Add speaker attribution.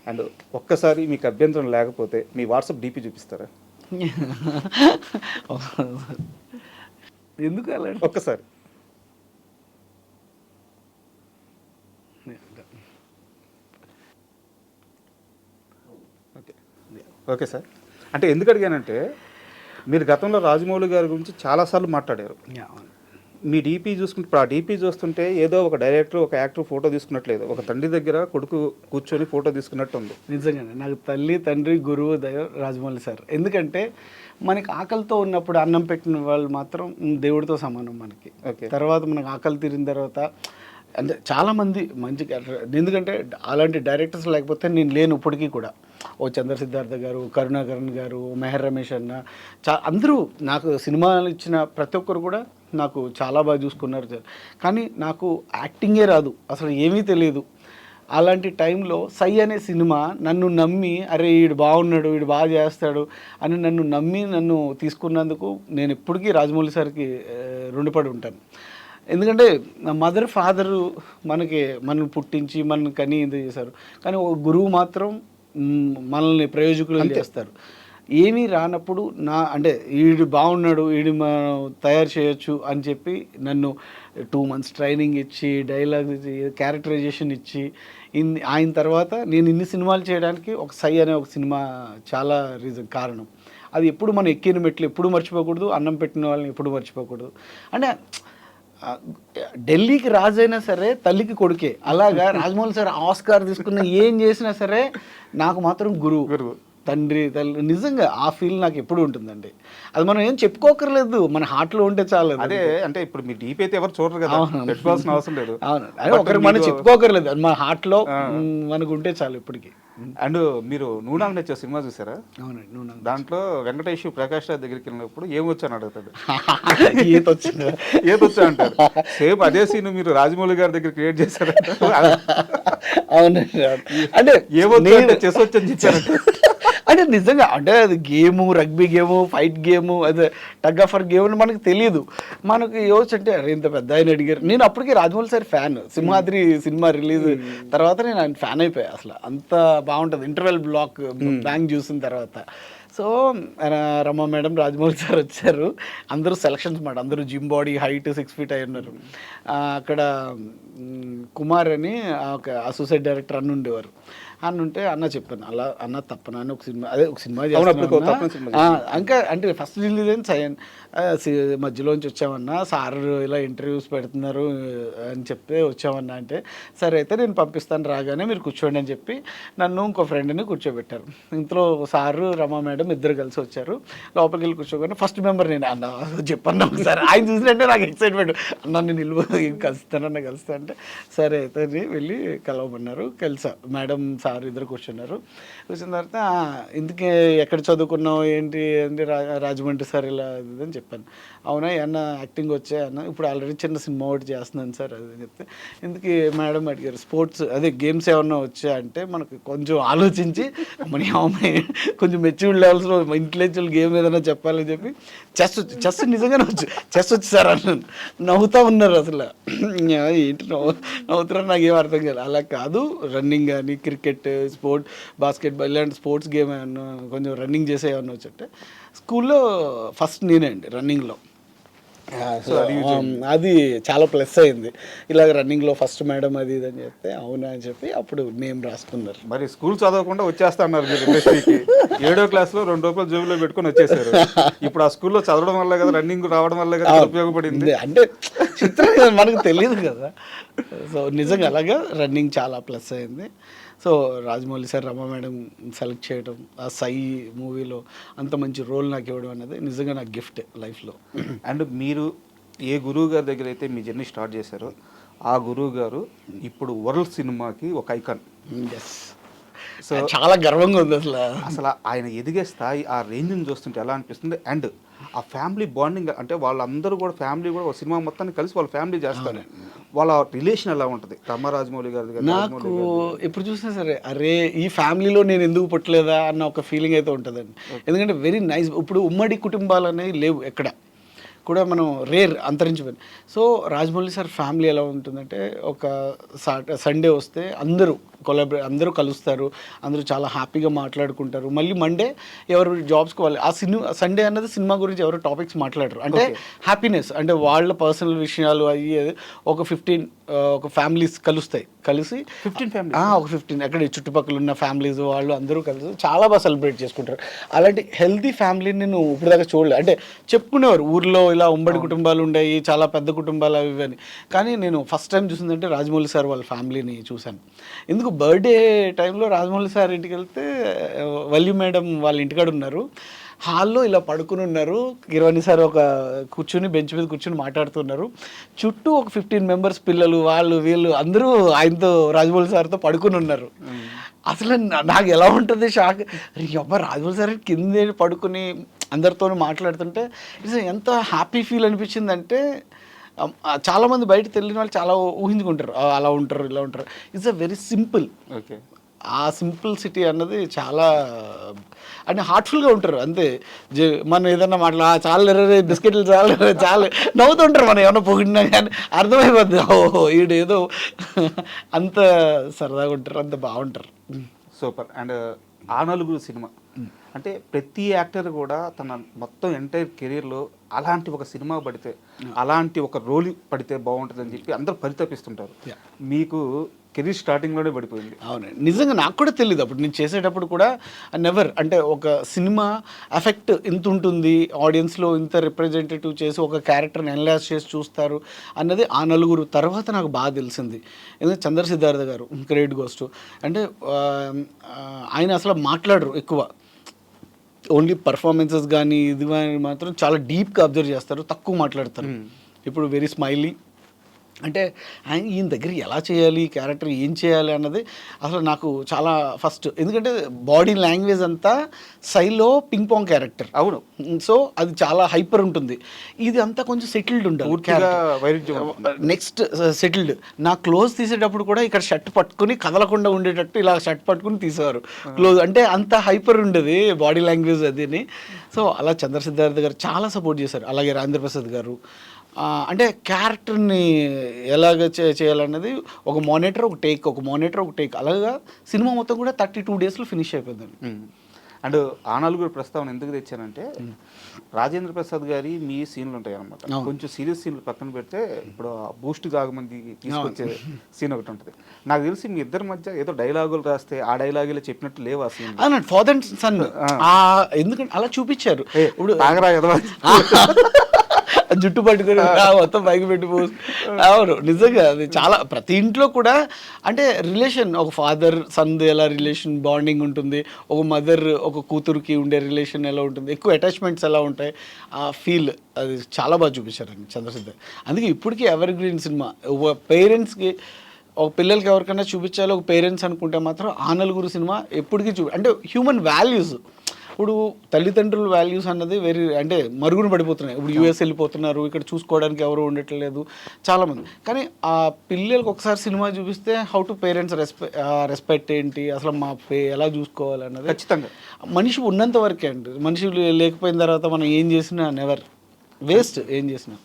Speaker 1: And ఒక్కసారి మీకు అభ్యంతరం లేకపోతే మీ వాట్సాప్ డీపీ చూపిస్తారా?
Speaker 2: ఎందుకు అలా
Speaker 1: ఒక్కసారి. Okay okay sir. అంటే ఎందుకు అడిగానంటే మీరు గతంలో రాజమౌళి గారి గురించి చాలాసార్లు మాట్లాడారు. మీ డీపీ చూసుకుంటే ఇప్పుడు ఆ డీపీ చూస్తుంటే ఏదో ఒక డైరెక్టర్ ఒక యాక్టర్ ఫోటో తీసుకున్నట్లేదు, ఒక తండ్రి దగ్గర కొడుకు కూర్చొని ఫోటో తీసుకున్నట్టు ఉంది.
Speaker 2: నిజంగానే నాకు తల్లి తండ్రి గురువు దైవ రాజమౌళి సార్. ఎందుకంటే మనకి ఆకలితో ఉన్నప్పుడు అన్నం పెట్టిన వాళ్ళు మాత్రం దేవుడితో సమానం మనకి. తర్వాత మనకు ఆకలి తీరిన తర్వాత అంటే చాలామంది మంచి ఎందుకంటే అలాంటి డైరెక్టర్స్ లేకపోతే నేను లేను ఇప్పటికీ కూడా. ఓ చంద్ర సిద్ధార్థ గారు, కరుణాకరణ్ గారు, మెహర్ రమేష్ అన్న, అందరూ నాకు సినిమాలు ఇచ్చిన ప్రతి ఒక్కరు కూడా నాకు చాలా బాగా చూసుకున్నారు సార్. కానీ నాకు యాక్టింగే రాదు, అసలు ఏమీ తెలియదు. అలాంటి టైంలో సై అనే సినిమా నన్ను నమ్మి, అరే వీడు బాగున్నాడు, వీడు బాగా చేస్తాడు అని నన్ను నమ్మి నన్ను తీసుకున్నందుకు నేను ఇప్పటికీ రాజమౌళి సార్కి రుణపడి ఉంటాను. ఎందుకంటే మదర్ ఫాదరు మనల్ని పుట్టించి మనల్ని కని ఇది చేశారు, కానీ ఒక గురువు మాత్రం మనల్ని ప్రయోజకులు చేస్తారు. ఏమీ రానప్పుడు అంటే వీడు బాగున్నాడు, వీడు మనం తయారు చేయొచ్చు అని చెప్పి నన్ను 2 months ట్రైనింగ్ ఇచ్చి, డైలాగ్ ఇచ్చి, క్యారెక్టరైజేషన్ ఇచ్చి ఆయన తర్వాత నేను ఇన్ని సినిమాలు చేయడానికి ఒక సై అనే ఒక సినిమా చాలా కారణం. అది ఎప్పుడు మనం ఎక్కిన మెట్లు ఎప్పుడు మర్చిపోకూడదు, అన్నం పెట్టిన వాళ్ళని ఎప్పుడు మర్చిపోకూడదు. అంటే ఢిల్లీకి రాజైనా సరే తల్లికి కొడుకే, అలాగా రాజమౌళి సార్ ఆస్కార్ తీసుకున్న ఏం చేసినా సరే నాకు మాత్రం గురువు, తండ్రి తల్లి. నిజంగా ఆ ఫీల్ నాకు ఎప్పుడు ఉంటుందండి. అది మనం ఏం చెప్పుకోకర్లేదు, మన హార్ట్లో ఉంటే చాలు.
Speaker 1: అదే అంటే ఇప్పుడు మీ డీపీ అయితే ఎవరు చూడరు కదా, పెట్టుకోవాల్సిన అవసరం లేదు.
Speaker 2: అవును, అదే ఒకరికి మనం చెప్పుకోకర్లేదు, మన హార్ట్లో మనకు ఉంటే చాలు ఇప్పటికీ.
Speaker 1: అండ్ మీరు నూనాంగ్ నచ్చే సినిమా చూసారా?
Speaker 2: అవునండి, నూనాంగ్.
Speaker 1: దాంట్లో వెంకటేష్ ప్రకాష్ రాజ్ దగ్గరికి వెళ్ళినప్పుడు ఏమొచ్చాను అడుగుతాడు, ఏదొచ్చా అంటారు. సేమ్ అదే సీన్ మీరు రాజమౌళి గారి దగ్గర క్రియేట్ చేశారు.
Speaker 2: అవునండి, అంటే
Speaker 1: ఏమొచ్చా చెస్ వచ్చని చెప్పారంటే
Speaker 2: అంటే నిజంగా అంటే అది game, rugby game, fight game, అదే టగ్ ఆఫర్ గేమ్ అని మనకు తెలియదు. మనకు యోచ్ అంటే అరే ఇంత పెద్ద ఆయన అడిగారు. నేను అప్పటికి Rajamouli sir fan. Simhadri cinema release తర్వాత నేను ఆయన ఫ్యాన్ అయిపోయా. అసలు అంత బాగుంటుంది ఇంటర్వెల్ బ్లాక్ బ్యాంక్ చూసిన తర్వాత. So Rama madam, Rajamouli sir వచ్చారు. అందరూ సెలక్షన్స్ మాట, అందరూ జిమ్ బాడీ, హైట్ 6 feet అయి ఉన్నారు. అక్కడ కుమార్ అని ఒక అసోసియేట్ డైరెక్టర్ అన్న ఉండేవారు. అన్న ఉంటే అన్న చెప్పాను, అలా అన్న తప్పన అని ఒక సినిమా ఇంకా అంటే ఫస్ట్ రిలీజ్ అయింది మధ్యలోంచి వచ్చామన్నా, సార్ ఇలా ఇంటర్వ్యూస్ పెడుతున్నారు అని చెప్తే వచ్చామన్నా అంటే, సరే అయితే నేను పంపిస్తాను రాగానే మీరు కూర్చోండి అని చెప్పి నన్ను ఇంకో ఫ్రెండ్ని కూర్చోబెట్టారు. ఇంట్లో సారు రమా మేడం ఇద్దరు కలిసి వచ్చారు. లోపలికి వెళ్ళి కూర్చోగానే ఫస్ట్ మెంబర్ నేను. అన్న చెప్పన్నా ఒకసారి, ఆయన చూసినట్టే నాకు ఎక్సైట్మెంట్, అన్న నేను కలుస్తానన్నా కలుస్తా అంటే సరే అయితే వెళ్ళి కలవమన్నారు. కలిసా మేడం సార్ ఇద్దరు కూర్చున్నారు. కూర్చున్న తర్వాత ఇందుకే ఎక్కడ చదువుకున్నావు ఏంటి అంటే రాజమండ్రి సార్ ఇలా అని చెప్పాను. అవునా అన్న యాక్టింగ్ వచ్చాయి అన్న, ఇప్పుడు ఆల్రెడీ చిన్న సినిమా ఒకటి చేస్తున్నాను సార్ అది చెప్తే, ఇందుకు మేడం అడిగారు స్పోర్ట్స్ అదే గేమ్స్ ఏమన్నా వచ్చా అంటే మనకు కొంచెం ఆలోచించి అమ్మాయి కొంచెం మెచ్యూర్డ్ లెవెల్స్లో ఇంటెలెక్చువల్ గేమ్ ఏదైనా చెప్పాలని చెప్పి చెస్ నిజంగానే చెస్ వచ్చి సార్ అన్నాను. నవ్వుతూ ఉన్నారు అసలు, ఏంటి నవ్వుతున్నారు నాకు ఏం అర్థం కాదు. అలా కాదు, రన్నింగ్ కానీ క్రికెట్, బాస్కెట్బాల్ ఇలాంటి స్పోర్ట్స్ గేమ్ ఏమన్నా కొంచెం రన్నింగ్ చేసే ఏమన్నా వచ్చంటే స్కూల్లో ఫస్ట్ నేనే అండి రన్నింగ్లో. అది చాలా ప్లస్ అయింది. ఇలాగ రన్నింగ్లో ఫస్ట్ మేడం అది ఇది అని చెప్తే అవునా అని చెప్పి అప్పుడు నేమ్ రాసుకున్నారు.
Speaker 1: మరి స్కూల్ చదవకుండా వచ్చేస్తా అన్నారు మీరు ఇండస్ట్రీకి. 7వ క్లాస్లో 2 రూపాయలు జేబులో పెట్టుకొని వచ్చేసారు. ఇప్పుడు ఆ స్కూల్లో చదవడం వల్ల కదా, రన్నింగ్ రావడం వల్ల కదా ఉపయోగపడింది.
Speaker 2: అంటే చిత్రంగా మనకు తెలియదు కదా. సో నిజంగా అలాగా రన్నింగ్ చాలా ప్లస్ అయింది. సో రాజమౌళి సార్ రమా మేడం సెలెక్ట్ చేయడం, ఆ సై మూవీలో అంత మంచి రోల్ నాకు ఇవ్వడం అనేది నిజంగా నాకు గిఫ్ట్ లైఫ్లో.
Speaker 1: అండ్ మీరు ఏ గురువు గారి దగ్గర అయితే మీ జర్నీ స్టార్ట్ చేశారో ఆ గురువు గారు ఇప్పుడు వరల్డ్ సినిమాకి ఒక ఐకాన్.
Speaker 2: ఎస్, సో చాలా గర్వంగా ఉంది
Speaker 1: అసలు ఆయన ఎదిగే స్థాయి, ఆ రేంజ్ని చూస్తుంటే ఎలా అనిపిస్తుంది. అండ్ ఆ ఫ్యామిలీ బాండింగ్ అంటే వాళ్ళందరూ కూడా ఫ్యామిలీ కూడా ఒక సినిమా మొత్తాన్ని కలిసి వాళ్ళ ఫ్యామిలీ చేస్తారు. వాళ్ళ రిలేషన్ ఎలా ఉంటుంది రాజమౌళి గారి?
Speaker 2: నాకు ఎప్పుడు చూసినా సరే అరే ఈ ఫ్యామిలీలో నేను ఎందుకు పుట్టలేదా అన్న ఒక ఫీలింగ్ అయితే ఉంటుందండి. ఎందుకంటే వెరీ నైస్. ఇప్పుడు ఉమ్మడి కుటుంబాలు అనేవి లేవు ఎక్కడ కూడా, మనం రేర్ అంతరించిపోయింది. సో రాజమౌళి సార్ ఫ్యామిలీ ఎలా ఉంటుందంటే ఒక సండే వస్తే అందరూ అందరూ కలుస్తారు, అందరూ చాలా హ్యాపీగా మాట్లాడుకుంటారు. మళ్ళీ మండే ఎవరు జాబ్స్కి వాళ్ళు ఆ సండే అన్నది సినిమా గురించి ఎవరు టాపిక్స్ మాట్లాడరు. అంటే హ్యాపీనెస్, అంటే వాళ్ళ పర్సనల్ విషయాలు అవి ఒక 15 ఒక ఫ్యామిలీస్ కలిసి
Speaker 1: 15 ఫ్యామిలీ
Speaker 2: ఒక 15 అక్కడ చుట్టుపక్కల ఉన్న ఫ్యామిలీస్ వాళ్ళు అందరూ కలిసి చాలా బాగా సెలబ్రేట్ చేసుకుంటారు. అలాంటి హెల్తీ ఫ్యామిలీని నేను ఇప్పుడు దాకా చూడలేదు. అంటే చెప్పుకునేవారు ఊర్లో ఇలా ఉమ్మడి కుటుంబాలు ఉండేవి, చాలా పెద్ద కుటుంబాలు అవి అని. కానీ నేను ఫస్ట్ టైం చూసిందంటే రాజమౌళి సార్ వాళ్ళ ఫ్యామిలీని చూశాను. ఎందుకు బర్త్డే టైంలో రాజమౌళి సార్ ఇంటికి వెళ్తే వల్లి మేడం వాళ్ళ ఇంటికాడ ఉన్నారు, హాల్లో ఇలా పడుకుని ఉన్నారు. కిరవాణి సార్ ఒక కూర్చుని బెంచ్ మీద కూర్చుని మాట్లాడుతున్నారు. చుట్టూ ఒక 15 మెంబర్స్ పిల్లలు వాళ్ళు వీళ్ళు అందరూ ఆయనతో రాజమౌళి సార్తో పడుకుని ఉన్నారు. అసలు నాకు ఎలా ఉంటుంది షాక్, అబ్బా రాజమౌళి సార్ కింద పడుకుని అందరితో మాట్లాడుతుంటే ఎంత హ్యాపీ ఫీల్ అనిపించిందంటే, చాలామంది బయట తెలియని వాళ్ళు చాలా ఊహించుకుంటారు, అలా ఉంటారు ఇలా ఉంటారు. It's a very simple.
Speaker 1: Okay,
Speaker 2: ఆ సింపుల్సిటీ అన్నది చాలా అంటే హార్ట్ఫుల్గా ఉంటారు. అంతే మనం ఏదన్నా చాలా బిస్కెట్లు చాలా నవ్వుతుంటారు, మనం ఏమన్నా పొగిడినా కానీ అర్థమైపోద్ది ఓహో ఈడేదో అంత సరదాగా ఉంటారు, అంత బాగుంటారు.
Speaker 1: సూపర్. అండ్ ఆ నలుగురు సినిమా అంటే ప్రతి యాక్టర్ కూడా తన మొత్తం ఎంటైర్ కెరీర్లో అలాంటి ఒక సినిమా పడితే, అలాంటి ఒక రోల్ పడితే బాగుంటుందని చెప్పి అందరూ పరితపిస్తుంటారు. మీకు కెరీర్ స్టార్టింగ్లోనే పడిపోయింది.
Speaker 2: అవునండి, నిజంగా నాకు కూడా తెలియదు అప్పుడు నేను చేసేటప్పుడు కూడా. నెవర్ అంటే ఒక సినిమా ఎఫెక్ట్ ఇంత ఉంటుంది, ఆడియన్స్లో ఇంత రిప్రజెంటేటివ్ చేసి ఒక క్యారెక్టర్ని ఎనలైజ్ చేసి చూస్తారు అన్నది ఆ నలుగురు తర్వాత నాకు బాగా తెలిసింది. ఎందుకంటే చంద్ర సిద్ధార్థ గారు గ్రేట్ గోస్ట్, అంటే ఆయన అసలు మాట్లాడరు ఎక్కువ, ఓన్లీ పర్ఫార్మెన్సెస్ కానీ ఇది కానీ మాత్రం చాలా డీప్గా అబ్జర్వ్ చేస్తారు, తక్కువ మాట్లాడతారు. ఇప్పుడు వెరీ స్మైలీ, అంటే ఆయన ఈయన దగ్గర ఎలా చేయాలి, క్యారెక్టర్ ఏం చేయాలి అన్నది అసలు నాకు చాలా ఫస్ట్. ఎందుకంటే బాడీ లాంగ్వేజ్ అంతా సైలో పింగ్ పాంగ్ క్యారెక్టర్,
Speaker 1: అవును.
Speaker 2: సో అది చాలా హైపర్ ఉంటుంది. ఇది అంతా కొంచెం సెటిల్డ్ ఉంటుంది. Next settled. నా క్లోజ్ తీసేటప్పుడు కూడా ఇక్కడ షర్ట్ పట్టుకుని కదలకుండా ఉండేటట్టు ఇలా షర్ట్ పట్టుకుని తీసేవారు క్లోజ్, అంటే అంత హైపర్ ఉండేది బాడీ లాంగ్వేజ్ అదిని. సో అలా చంద్ర సిద్ధార్థ గారు చాలా సపోర్ట్ చేశారు. అలాగే రాజేంద్ర ప్రసాద్ గారు, అంటే క్యారెక్టర్ని ఎలాగ చేయాలన్నది ఒక మానిటర్ ఒక టేక్ అలాగా సినిమా మొత్తం కూడా 32 డేస్లో ఫినిష్ అయిపోయిందండి.
Speaker 1: అండ్ ఆ నలుగురు ప్రస్తావన ఎందుకు తెచ్చానంటే, రాజేంద్ర ప్రసాద్ గారి మీ సీన్లు ఉంటాయి అనమాట, కొంచెం సీరియస్ సీన్లు పక్కన పెడితే ఇప్పుడు బూస్ట్ తాగమంది తీసుకొచ్చే సీన్ ఒకటి ఉంటుంది. నాకు తెలిసి మీ ఇద్దరి మధ్య ఏదో డైలాగులు రాస్తే ఆ డైలాగులు చెప్పినట్టు లేవు ఆ సీన్.
Speaker 2: అవునండి, ఫాదర్ అండ్ సన్, ఎందుకంటే అలా చూపించారు. ఇప్పుడు జుట్టు పట్టుకొని మొత్తం పైకి పెట్టి పోసి, అవును నిజంగా అది చాలా ప్రతి ఇంట్లో కూడా అంటే రిలేషన్, ఒక ఫాదర్ సన్ ఎలా రిలేషన్ బాండింగ్ ఉంటుంది, ఒక మదర్ ఒక కూతురుకి ఉండే రిలేషన్ ఎలా ఉంటుంది, ఎక్కువ అటాచ్మెంట్స్ ఎలా ఉంటాయి, ఆ ఫీల్ అది చాలా బాగా చూపించారండి చంద్రసిద్ధ. అందుకే ఇప్పటికీ ఎవర్ గ్రీన్ సినిమా. ఒక పేరెంట్స్కి, ఒక పిల్లలకి ఎవరికైనా చూపించాలి ఒక పేరెంట్స్ అనుకుంటే మాత్రం ఆ నలుగురు సినిమా ఎప్పటికీ అంటే హ్యూమన్ వాల్యూస్, ఇప్పుడు తల్లిదండ్రుల వాల్యూస్ అన్నది అంటే మరుగున పడిపోతున్నాయి. ఇప్పుడు యూఎస్ వెళ్ళిపోతున్నారు, ఇక్కడ చూసుకోవడానికి ఎవరు ఉండట్లేదు చాలామంది. కానీ ఆ పిల్లలకి ఒకసారి సినిమా చూపిస్తే హౌ టు పేరెంట్స్ రెస్పెక్ట్ ఏంటి, అసలు మా ఎలా చూసుకోవాలి అన్నది
Speaker 1: ఖచ్చితంగా
Speaker 2: మనిషి ఉన్నంత వరకే అండి. మనిషి లేకపోయిన తర్వాత మనం ఏం చేసినా నెవర్ వేస్ట్, ఏం చేసినా.